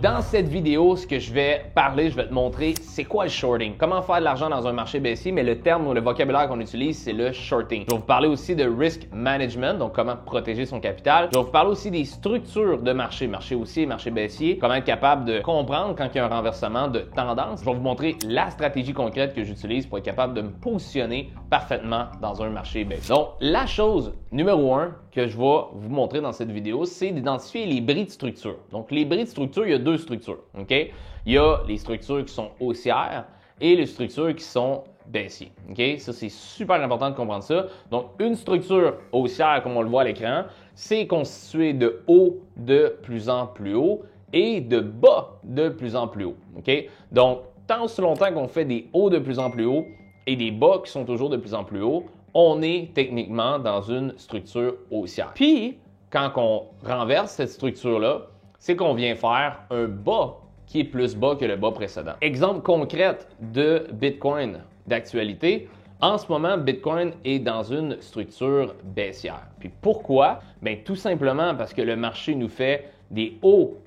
Dans cette vidéo, ce que je vais te montrer c'est quoi le shorting, comment faire de l'argent dans un marché baissier, mais le terme ou le vocabulaire qu'on utilise, c'est le shorting. Je vais vous parler aussi de risk management, donc comment protéger son capital. Je vais vous parler aussi des structures de marché haussier, marché baissier, comment être capable de comprendre quand il y a un renversement de tendance. Je vais vous montrer la stratégie concrète que j'utilise pour être capable de me positionner parfaitement dans un marché baissier. Donc, la chose numéro 1 que je vais vous montrer dans cette vidéo, c'est d'identifier les bris de structure. Donc, les bris de structure, il y a deux structures. OK? Il y a les structures qui sont haussières et les structures qui sont baissières. OK? Ça, c'est super important de comprendre ça. Donc, une structure haussière, comme on le voit à l'écran, c'est constitué de hauts de plus en plus haut et de bas de plus en plus haut. OK? Donc, tant aussi longtemps qu'on fait des hauts de plus en plus haut et des bas qui sont toujours de plus en plus haut, on est techniquement dans une structure haussière. Puis, quand on renverse cette structure-là, c'est qu'on vient faire un bas qui est plus bas que le bas précédent. Exemple concret de Bitcoin d'actualité. En ce moment, Bitcoin est dans une structure baissière. Puis pourquoi? Bien, tout simplement parce que le marché nous fait des hauts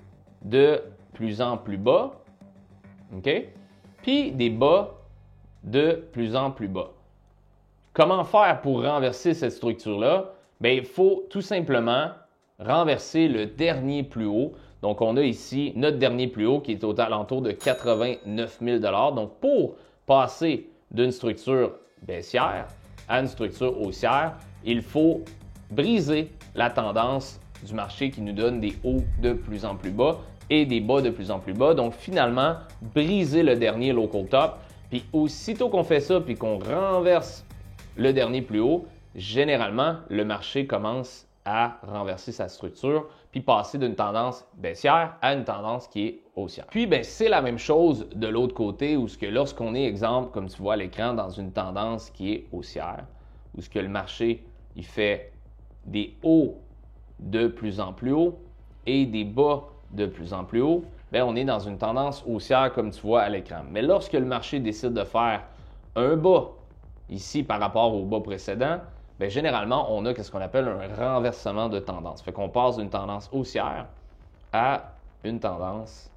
de plus en plus bas, OK? Puis des bas de plus en plus bas. Comment faire pour renverser cette structure-là? Bien, il faut tout simplement renverser le dernier plus haut. Donc, on a ici notre dernier plus haut qui est aux alentours de 89 000 $. Donc, pour passer d'une structure baissière à une structure haussière, il faut briser la tendance du marché qui nous donne des hauts de plus en plus bas et des bas de plus en plus bas. Donc, finalement, briser le dernier local top. Puis, aussitôt qu'on fait ça puis qu'on renverse le dernier plus haut, généralement, le marché commence à renverser sa structure puis passer d'une tendance baissière à une tendance qui est haussière. Puis, ben, c'est la même chose de l'autre côté où ce que lorsqu'on est, exemple, comme tu vois à l'écran, dans une tendance qui est haussière, où ce que le marché, il fait des hauts de plus en plus haut et des bas de plus en plus haut, bien, on est dans une tendance haussière comme tu vois à l'écran. Mais lorsque le marché décide de faire un bas ici par rapport au bas précédent, bien, généralement, on a ce qu'on appelle un renversement de tendance. Fait qu'on passe d'une tendance haussière à une tendance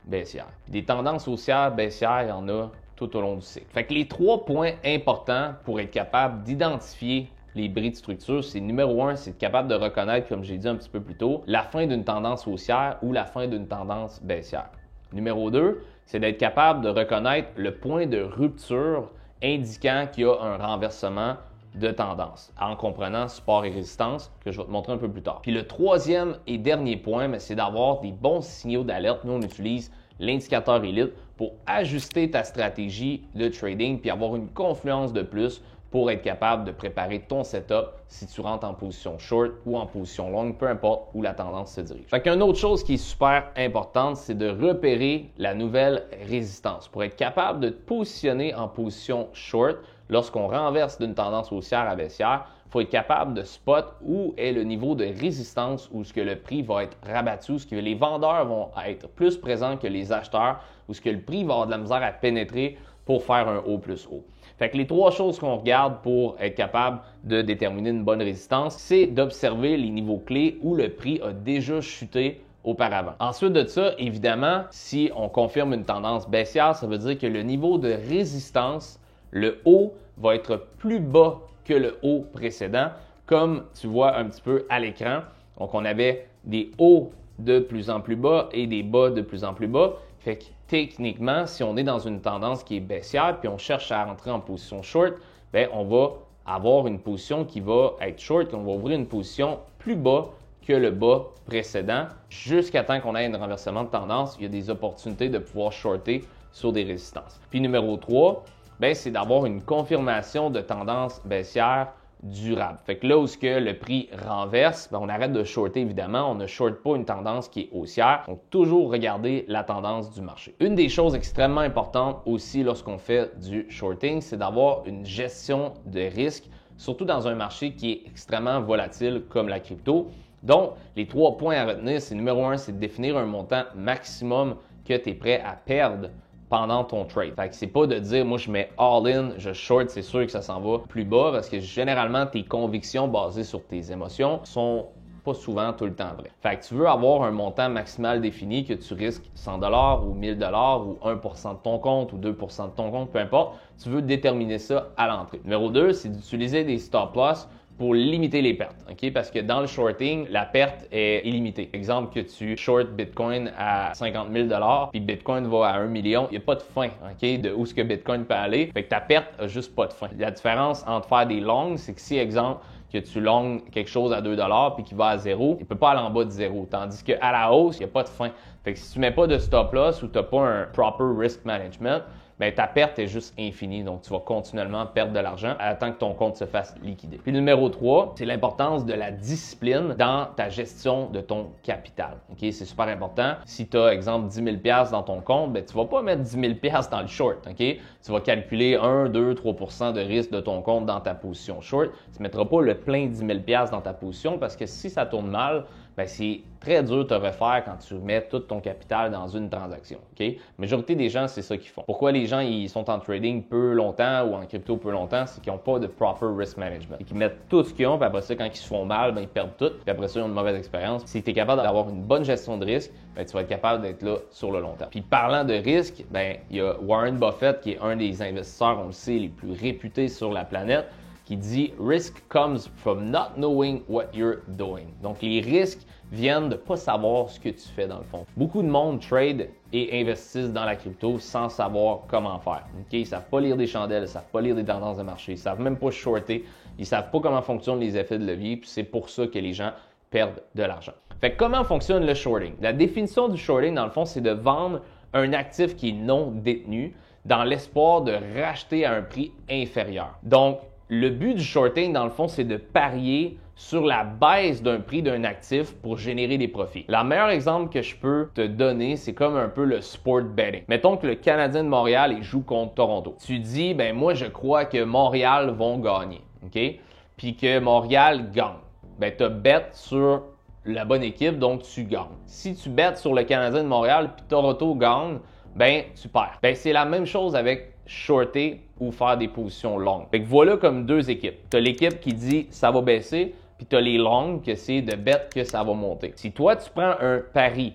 baissière. Des tendances haussières, baissières, il y en a tout au long du cycle. Fait que les 3 points importants pour être capable d'identifier les bris de structure, c'est numéro 1, c'est être capable de reconnaître, comme j'ai dit un petit peu plus tôt, la fin d'une tendance haussière ou la fin d'une tendance baissière. Numéro 2, c'est d'être capable de reconnaître le point de rupture indiquant qu'il y a un renversement de tendance, en comprenant support et résistance, que je vais te montrer un peu plus tard. Puis le troisième et dernier point, c'est d'avoir des bons signaux d'alerte. Nous, on utilise l'indicateur Elite pour ajuster ta stratégie de trading puis avoir une confluence de plus pour être capable de préparer ton setup si tu rentres en position short ou en position longue, peu importe où la tendance se dirige. Fait qu'une autre chose qui est super importante, c'est de repérer la nouvelle résistance. Pour être capable de te positionner en position short, lorsqu'on renverse d'une tendance haussière à baissière, il faut être capable de spot où est le niveau de résistance où ce que le prix va être rabattu, où ce que les vendeurs vont être plus présents que les acheteurs, où ce que le prix va avoir de la misère à pénétrer pour faire un haut plus haut. Fait que les 3 choses qu'on regarde pour être capable de déterminer une bonne résistance, c'est d'observer les niveaux clés où le prix a déjà chuté auparavant. Ensuite de ça, évidemment, si on confirme une tendance baissière, ça veut dire que le niveau de résistance, le haut, va être plus bas que le haut précédent, comme tu vois un petit peu à l'écran. Donc, on avait des hauts de plus en plus bas et des bas de plus en plus bas. Fait que techniquement, si on est dans une tendance qui est baissière puis on cherche à rentrer en position short, bien, on va avoir une position qui va être short, on va ouvrir une position plus bas que le bas précédent jusqu'à temps qu'on ait un renversement de tendance. Il y a des opportunités de pouvoir shorter sur des résistances. Puis numéro 3, bien, c'est d'avoir une confirmation de tendance baissière durable. Fait que là où le prix renverse, bien, on arrête de shorter évidemment, on ne short pas une tendance qui est haussière, donc toujours regarder la tendance du marché. Une des choses extrêmement importantes aussi lorsqu'on fait du shorting, c'est d'avoir une gestion de risque, surtout dans un marché qui est extrêmement volatile comme la crypto. Donc, les 3 points à retenir, c'est numéro 1, c'est de définir un montant maximum que tu es prêt à perdre pendant ton trade. Fait que c'est pas de dire, moi je mets all-in, je short, c'est sûr que ça s'en va plus bas parce que généralement tes convictions basées sur tes émotions sont pas souvent tout le temps vrai. Fait que tu veux avoir un montant maximal défini que tu risques 100 ou 1000 ou 1% de ton compte ou 2% de ton compte, peu importe. Tu veux déterminer ça à l'entrée. Numéro 2, c'est d'utiliser des stop-loss pour limiter les pertes, OK? Parce que dans le shorting, la perte est illimitée. Exemple que tu short Bitcoin à 50 000 puis Bitcoin va à 1 million, il n'y a pas de fin, OK? De où ce que Bitcoin peut aller. Fait que ta perte a juste pas de fin. La différence entre faire des longs, c'est que si, exemple, que tu longs quelque chose à 2 puis qui va à 0, il peut pas aller en bas de 0. Tandis qu'à la hausse, il n'y a pas de fin. Fait que si tu mets pas de stop loss ou tu n'as pas un proper risk management, ben ta perte est juste infinie. Donc, tu vas continuellement perdre de l'argent tant que ton compte se fasse liquider. Puis, le numéro 3, c'est l'importance de la discipline dans ta gestion de ton capital. OK? C'est super important. Si tu as, exemple, 10 000 $ dans ton compte, ben tu vas pas mettre 10 000 $ dans le short. OK? Tu vas calculer 1, 2, 3% de risque de ton compte dans ta position short. Tu ne mettras pas le plein 10 000 $ dans ta position parce que si ça tourne mal, ben c'est très dur de te refaire quand tu mets tout ton capital dans une transaction. OK? La majorité des gens, c'est ça qu'ils font. Pourquoi les gens ils sont en trading peu longtemps ou en crypto peu longtemps? C'est qu'ils n'ont pas de proper risk management. Et qu'ils mettent tout ce qu'ils ont, puis après ça, quand ils se font mal, ben, ils perdent tout. Puis après ça, ils ont une mauvaise expérience. Si tu es capable d'avoir une bonne gestion de risque, ben, tu vas être capable d'être là sur le long terme. Puis parlant de risque, ben, il y a Warren Buffett qui est un des investisseurs, on le sait, les plus réputés sur la planète, qui dit « Risk comes from not knowing what you're doing ». Donc, les risques viennent de ne pas savoir ce que tu fais dans le fond. Beaucoup de monde trade et investissent dans la crypto sans savoir comment faire. Okay? Ils ne savent pas lire des chandelles, ils ne savent pas lire des tendances de marché, ils ne savent même pas shorter, ils ne savent pas comment fonctionnent les effets de levier, puis c'est pour ça que les gens perdent de l'argent. Fait que comment fonctionne le shorting? La définition du shorting, dans le fond, c'est de vendre un actif qui est non détenu dans l'espoir de racheter à un prix inférieur. Donc, le but du shorting, dans le fond, c'est de parier sur la baisse d'un prix d'un actif pour générer des profits. Le meilleur exemple que je peux te donner, c'est comme un peu le sport betting. Mettons que le Canadien de Montréal il joue contre Toronto. Tu dis, ben moi, je crois que Montréal vont gagner, OK? Puis que Montréal gagne. Ben tu bet sur la bonne équipe, donc tu gagnes. Si tu bets sur le Canadien de Montréal puis Toronto gagne, ben tu perds. Ben c'est la même chose avec shorter ou faire des positions longues. Fait que voilà comme deux équipes. Tu as l'équipe qui dit ça va baisser, puis tu as les longues que c'est de bet que ça va monter. Si toi tu prends un pari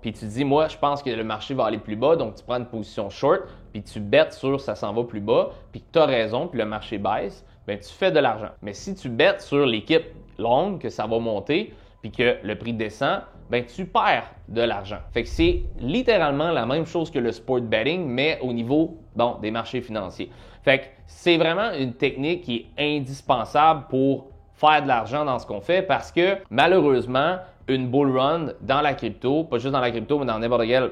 puis tu dis moi je pense que le marché va aller plus bas, donc tu prends une position short, puis tu bets sur ça s'en va plus bas, puis tu as raison, puis le marché baisse, ben tu fais de l'argent. Mais si tu bets sur l'équipe longue que ça va monter, puis que le prix descend, ben tu perds de l'argent. Fait que c'est littéralement la même chose que le sport betting, mais au niveau des marchés financiers. Fait que c'est vraiment une technique qui est indispensable pour faire de l'argent dans ce qu'on fait parce que malheureusement, une bull run dans la crypto, pas juste dans la crypto, mais dans n'importe quel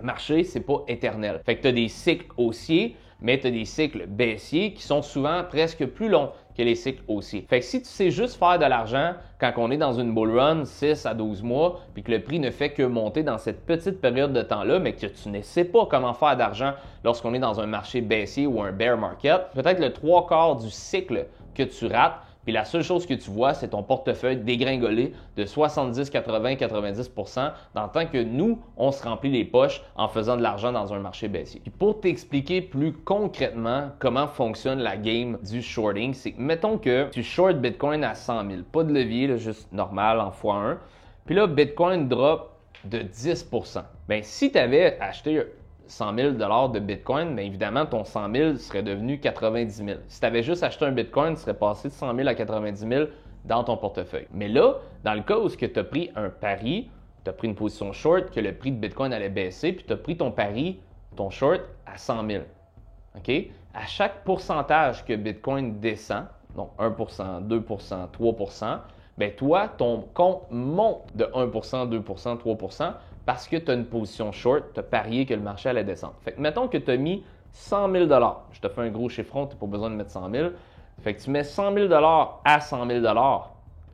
marché, c'est pas éternel. Fait que tu as des cycles haussiers, mais tu as des cycles baissiers qui sont souvent presque plus longs que les cycles haussiers. Fait que si tu sais juste faire de l'argent quand on est dans une bull run 6 à 12 mois, puis que le prix ne fait que monter dans cette petite période de temps-là, mais que tu ne sais pas comment faire d'argent lorsqu'on est dans un marché baissier ou un bear market, peut-être le 3/4 du cycle que tu rates, puis la seule chose que tu vois, c'est ton portefeuille dégringoler de 70, 80, 90% dans le temps que nous, on se remplit les poches en faisant de l'argent dans un marché baissier. Puis pour t'expliquer plus concrètement comment fonctionne la game du shorting, c'est que mettons que tu short Bitcoin à 100 000, pas de levier, là, juste normal en x1, puis là, Bitcoin drop de 10%. Bien, si tu avais acheté 100 000 de Bitcoin, bien évidemment, ton 100 000 serait devenu 90 000. Si tu avais juste acheté un Bitcoin, tu serais passé de 100 000 à 90 000 dans ton portefeuille. Mais là, dans le cas où tu as pris un pari, tu as pris une position short, que le prix de Bitcoin allait baisser, puis tu as pris ton pari, ton short, à 100 000. OK? À chaque pourcentage que Bitcoin descend, donc 1%, 2%, 3%, bien toi, ton compte monte de 1%, 2%, 3%, parce que tu as une position short, tu as parié que le marché allait descendre. Fait que mettons que tu as mis 100 000 $. Je te fais un gros chiffron, tu n'as pas besoin de mettre 100 000. Fait que tu mets 100 000 $ à 100 000 $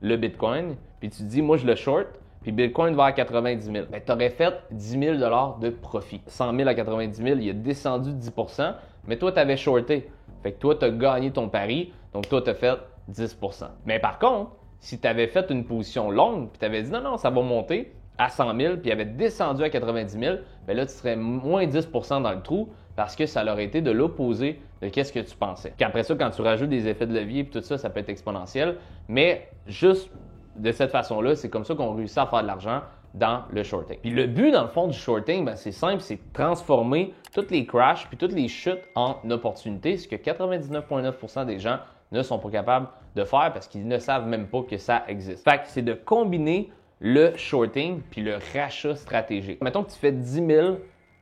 le Bitcoin, puis tu dis, moi je le short, puis Bitcoin va à 90 000. Bien, tu aurais fait 10 000 $ de profit. 100 000 à 90 000, il a descendu de 10%, mais toi, tu avais shorté. Fait que toi, tu as gagné ton pari, donc toi, tu as fait 10%. Mais par contre, si tu avais fait une position longue, puis tu avais dit, non, ça va monter à 100 000, puis il avait descendu à 90 000, bien là, tu serais moins 10% dans le trou parce que ça aurait été de l'opposé de qu'est-ce que tu pensais. Puis après ça, quand tu rajoutes des effets de levier et tout ça, ça peut être exponentiel, mais juste de cette façon-là, c'est comme ça qu'on réussit à faire de l'argent dans le shorting. Puis le but, dans le fond, du shorting, ben, c'est simple, c'est de transformer toutes les crashs puis toutes les chutes en opportunités, ce que 99,9% des gens ne sont pas capables de faire parce qu'ils ne savent même pas que ça existe. Fait que c'est de combiner le shorting puis le rachat stratégique. Mettons que tu fais 10 000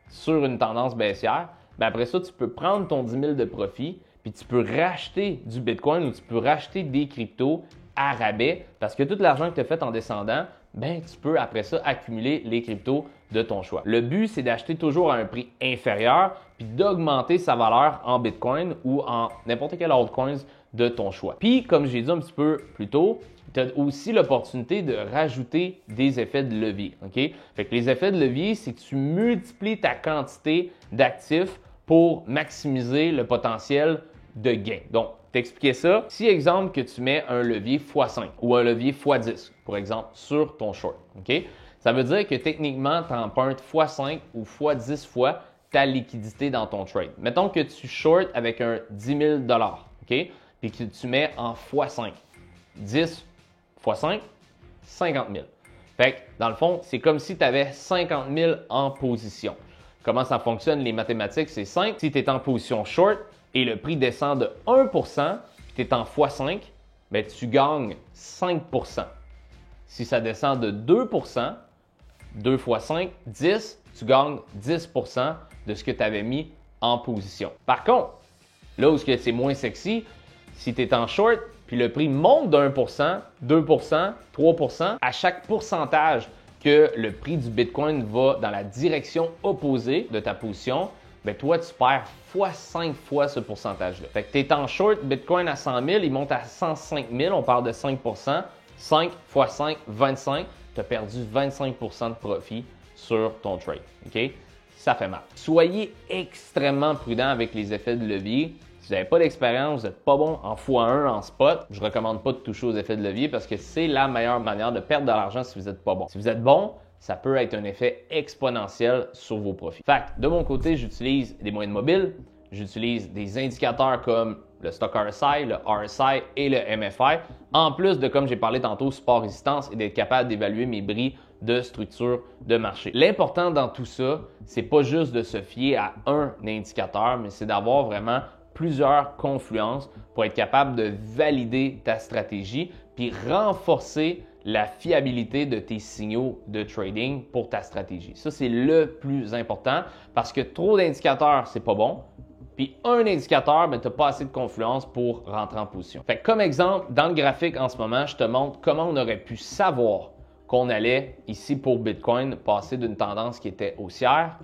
sur une tendance baissière, ben après ça, tu peux prendre ton 10 000 de profit puis tu peux racheter du Bitcoin ou tu peux racheter des cryptos à rabais parce que tout l'argent que tu as fait en descendant, ben tu peux après ça accumuler les cryptos de ton choix. Le but, c'est d'acheter toujours à un prix inférieur puis d'augmenter sa valeur en Bitcoin ou en n'importe quel altcoin de ton choix. Puis, comme j'ai dit un petit peu plus tôt, tu as aussi l'opportunité de rajouter des effets de levier. OK? Fait que les effets de levier, c'est que tu multiplies ta quantité d'actifs pour maximiser le potentiel de gain. Donc, t'expliquer ça. Si, exemple, que tu mets un levier x5 ou un levier x10, pour exemple, sur ton short, OK? Ça veut dire que techniquement, tu empruntes x5 ou x10 fois ta liquidité dans ton trade. Mettons que tu short avec un 10 000 OK? Puis que tu mets en x5. 10 x 5, 50 000. Fait que, dans le fond, c'est comme si tu avais 50 000 en position. Comment ça fonctionne, les mathématiques? C'est simple. Si tu es en position short et le prix descend de 1 puis tu es en x5, bien, tu gagnes 5 Si ça descend de 2 2 x 5, 10, tu gagnes 10 de ce que tu avais mis en position. Par contre, là où c'est moins sexy, si tu es en short, puis le prix monte de 1 2 3 à chaque pourcentage que le prix du Bitcoin va dans la direction opposée de ta position, bien toi, tu perds x5 fois ce pourcentage-là. Fait que tu es en short, Bitcoin à 100 000, il monte à 105 000, on parle de 5 5 x 5, 25, tu as perdu 25 de profit sur ton trade. OK? Ça fait mal. Soyez extrêmement prudent avec les effets de levier. Si vous n'avez pas d'expérience, vous n'êtes pas bon en x1 en spot, je ne recommande pas de toucher aux effets de levier parce que c'est la meilleure manière de perdre de l'argent si vous n'êtes pas bon. Si vous êtes bon, ça peut être un effet exponentiel sur vos profits. Fait que, de mon côté, j'utilise des moyennes mobiles, j'utilise des indicateurs comme le stock RSI, le RSI et le MFI, en plus de, comme j'ai parlé tantôt, support résistance et d'être capable d'évaluer mes bris de structure de marché. L'important dans tout ça, c'est pas juste de se fier à un indicateur, mais c'est d'avoir vraiment plusieurs confluences pour être capable de valider ta stratégie puis renforcer la fiabilité de tes signaux de trading pour ta stratégie. Ça, c'est le plus important parce que trop d'indicateurs, c'est pas bon. Puis un indicateur, ben, tu n'as pas assez de confluence pour rentrer en position. Fait que comme exemple, dans le graphique en ce moment, je te montre comment on aurait pu savoir qu'on allait, ici pour Bitcoin, passer d'une tendance qui était haussière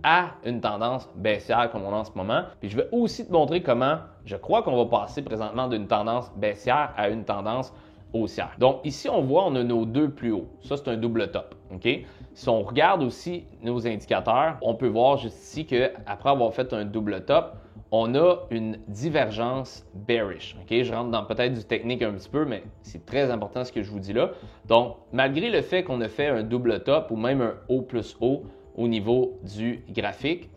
à une tendance baissière comme on a en ce moment. Puis je vais aussi te montrer comment je crois qu'on va passer présentement d'une tendance baissière à une tendance haussière. Donc ici, on voit, on a nos deux plus hauts. Ça, c'est un double top. OK? Si on regarde aussi nos indicateurs, on peut voir juste ici qu'après avoir fait un double top, on a une divergence bearish. OK? Je rentre dans peut-être du technique un petit peu, mais c'est très important ce que je vous dis là. Donc, malgré le fait qu'on a fait un double top ou même un haut plus haut au niveau du graphique,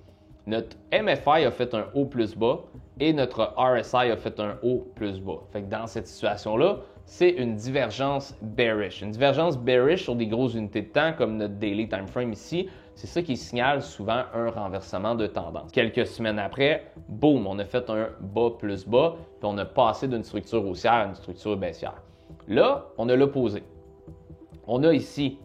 notre MFI a fait un haut plus bas et notre RSI a fait un haut plus bas. Fait que dans cette situation-là, c'est une divergence bearish. Une divergence bearish sur des grosses unités de temps comme notre daily time frame ici, c'est ça qui signale souvent un renversement de tendance. Quelques semaines après, boum, on a fait un bas plus bas, puis on a passé d'une structure haussière à une structure baissière. Là, on a l'opposé. On a ici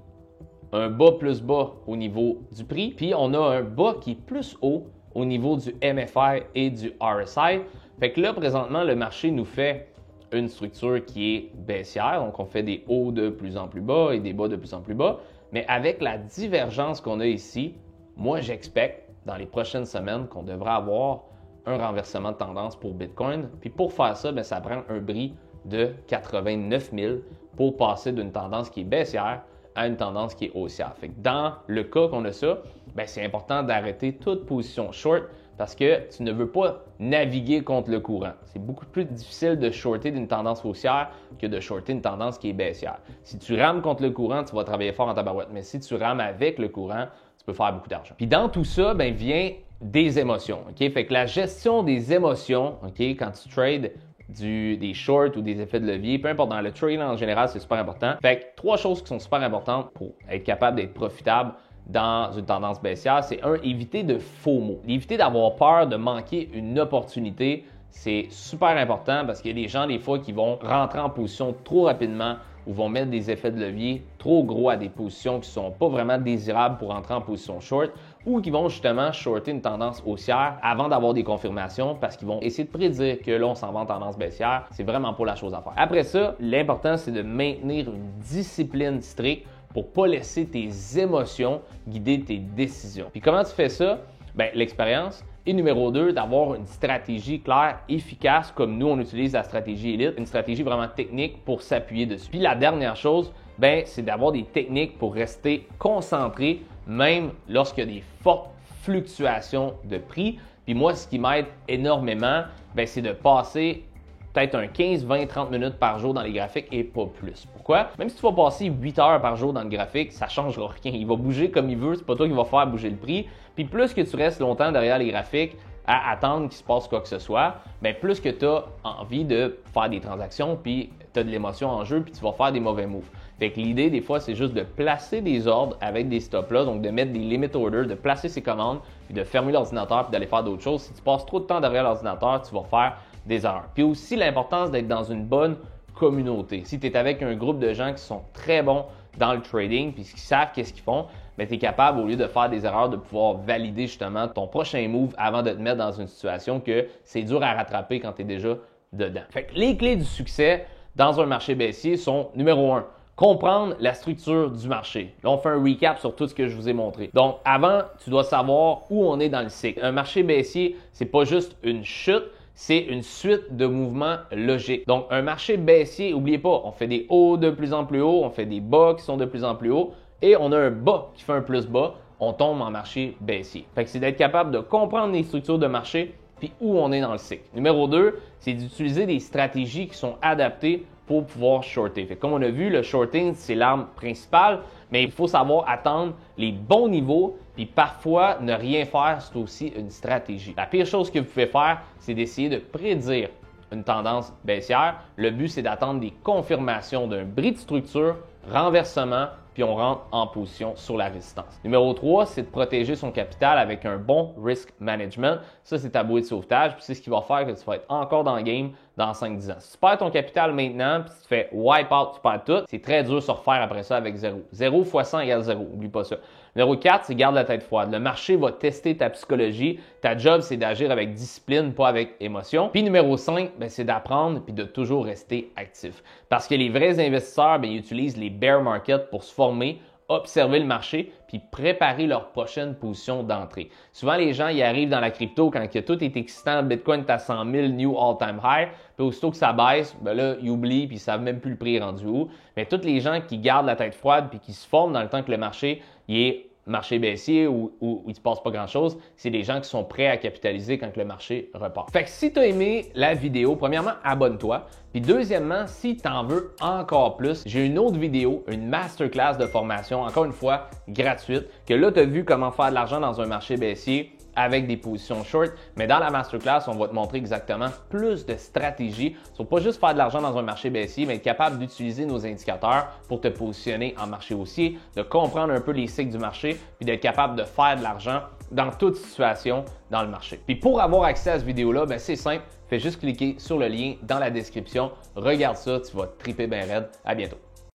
un bas plus bas au niveau du prix, puis on a un bas qui est plus haut au niveau du MFI et du RSI. Fait que là, présentement, le marché nous fait une structure qui est baissière, donc on fait des hauts de plus en plus bas et des bas de plus en plus bas. Mais avec la divergence qu'on a ici, moi, j'expecte dans les prochaines semaines qu'on devrait avoir un renversement de tendance pour Bitcoin. Puis pour faire ça, bien, ça prend un bris de 89 000 pour passer d'une tendance qui est baissière à une tendance qui est haussière. Fait que dans le cas qu'on a ça, bien, c'est important d'arrêter toute position short parce que tu ne veux pas naviguer contre le courant. C'est beaucoup plus difficile de shorter d'une tendance haussière que de shorter une tendance qui est baissière. Si tu rames contre le courant, tu vas travailler fort en tabarouette. Mais si tu rames avec le courant, tu peux faire beaucoup d'argent. Puis dans tout ça, bien, vient des émotions. OK? Fait que la gestion des émotions, OK, quand tu trades, des shorts ou des effets de levier, peu importe, dans le trading en général, c'est super important. Fait que 3 choses qui sont super importantes pour être capable d'être profitable dans une tendance baissière, c'est éviter de FOMO. Éviter d'avoir peur de manquer une opportunité, c'est super important parce qu'il y a des gens, des fois, qui vont rentrer en position trop rapidement ou vont mettre des effets de levier trop gros à des positions qui ne sont pas vraiment désirables pour entrer en position short ou qui vont justement shorter une tendance haussière avant d'avoir des confirmations parce qu'ils vont essayer de prédire que là, on s'en va en tendance baissière. C'est vraiment pas la chose à faire. Après ça, l'important, c'est de maintenir une discipline stricte pour ne pas laisser tes émotions guider tes décisions. Puis comment tu fais ça? Bien, l'expérience. Et numéro 2, d'avoir une stratégie claire, efficace, comme nous, on utilise la stratégie Elite, une stratégie vraiment technique pour s'appuyer dessus. Puis la dernière chose, bien, c'est d'avoir des techniques pour rester concentré, même lorsqu'il y a des fortes fluctuations de prix. Puis moi, ce qui m'aide énormément, bien, c'est de passer peut-être un 15, 20, 30 minutes par jour dans les graphiques et pas plus. Pourquoi? Même si tu vas passer 8 heures par jour dans le graphique, ça ne changera rien. Il va bouger comme il veut, c'est pas toi qui va faire bouger le prix. Puis plus que tu restes longtemps derrière les graphiques à attendre qu'il se passe quoi que ce soit, bien plus que tu as envie de faire des transactions, puis tu as de l'émotion en jeu, puis tu vas faire des mauvais moves. Fait que l'idée, des fois, c'est juste de placer des ordres avec des stop-là, donc de mettre des limit orders, de placer ses commandes, puis de fermer l'ordinateur, puis d'aller faire d'autres choses. Si tu passes trop de temps derrière l'ordinateur, tu vas faire des erreurs. Puis aussi l'importance d'être dans une bonne communauté. Si tu es avec un groupe de gens qui sont très bons dans le trading puis qui savent qu'est-ce qu'ils font, bien, tu es capable, au lieu de faire des erreurs, de pouvoir valider justement ton prochain move avant de te mettre dans une situation que c'est dur à rattraper quand tu es déjà dedans. Fait que les clés du succès dans un marché baissier sont numéro 1, comprendre la structure du marché. Là, on fait un recap sur tout ce que je vous ai montré. Donc, avant, tu dois savoir où on est dans le cycle. Un marché baissier, c'est pas juste une chute, c'est une suite de mouvements logiques. Donc, un marché baissier, n'oubliez pas, on fait des hauts de plus en plus hauts, on fait des bas qui sont de plus en plus hauts et on a un bas qui fait un plus bas, on tombe en marché baissier. Fait que c'est d'être capable de comprendre les structures de marché puis où on est dans le cycle. Numéro 2, c'est d'utiliser des stratégies qui sont adaptées pour pouvoir shorter. Fait que comme on a vu, le shorting, c'est l'arme principale, mais il faut savoir attendre les bons niveaux, puis parfois ne rien faire, c'est aussi une stratégie. La pire chose que vous pouvez faire, c'est d'essayer de prédire une tendance baissière. Le but, c'est d'attendre des confirmations d'un bris de structure, renversement, puis on rentre en position sur la résistance. Numéro 3, c'est de protéger son capital avec un bon risk management. Ça, c'est ta bouée de sauvetage, puis c'est ce qui va faire que tu vas être encore dans le game dans 5-10 ans. Si tu perds ton capital maintenant, puis tu te fais wipe out, tu perds tout, c'est très dur de se refaire après ça avec 0. 0 fois 100 égale 0, oublie pas ça. Numéro 4, c'est garde la tête froide. Le marché va tester ta psychologie. Ta job, c'est d'agir avec discipline, pas avec émotion. Puis numéro 5, c'est d'apprendre puis de toujours rester actif. Parce que les vrais investisseurs, ils utilisent les bear markets pour se former, observer le marché puis préparer leur prochaine position d'entrée. Souvent, les gens y arrivent dans la crypto quand tout est excitant, Bitcoin est à 100 000 new all-time high, puis aussitôt que ça baisse, là, ils oublient puis ils savent même plus le prix rendu où. Mais tous les gens qui gardent la tête froide puis qui se forment dans le temps que le marché est marché baissier où il ne se passe pas grand-chose, c'est des gens qui sont prêts à capitaliser quand le marché repart. Fait que si tu as aimé la vidéo, premièrement, abonne-toi. Puis deuxièmement, si tu en veux encore plus, j'ai une autre vidéo, une masterclass de formation, encore une fois, gratuite, que là, tu as vu comment faire de l'argent dans un marché baissier avec des positions short, mais dans la masterclass, on va te montrer exactement plus de stratégies sur pas juste faire de l'argent dans un marché baissier, mais être capable d'utiliser nos indicateurs pour te positionner en marché haussier, de comprendre un peu les cycles du marché, puis d'être capable de faire de l'argent dans toute situation dans le marché. Puis pour avoir accès à cette vidéo-là, c'est simple, fais juste cliquer sur le lien dans la description, regarde ça, tu vas triper bien raide. À bientôt.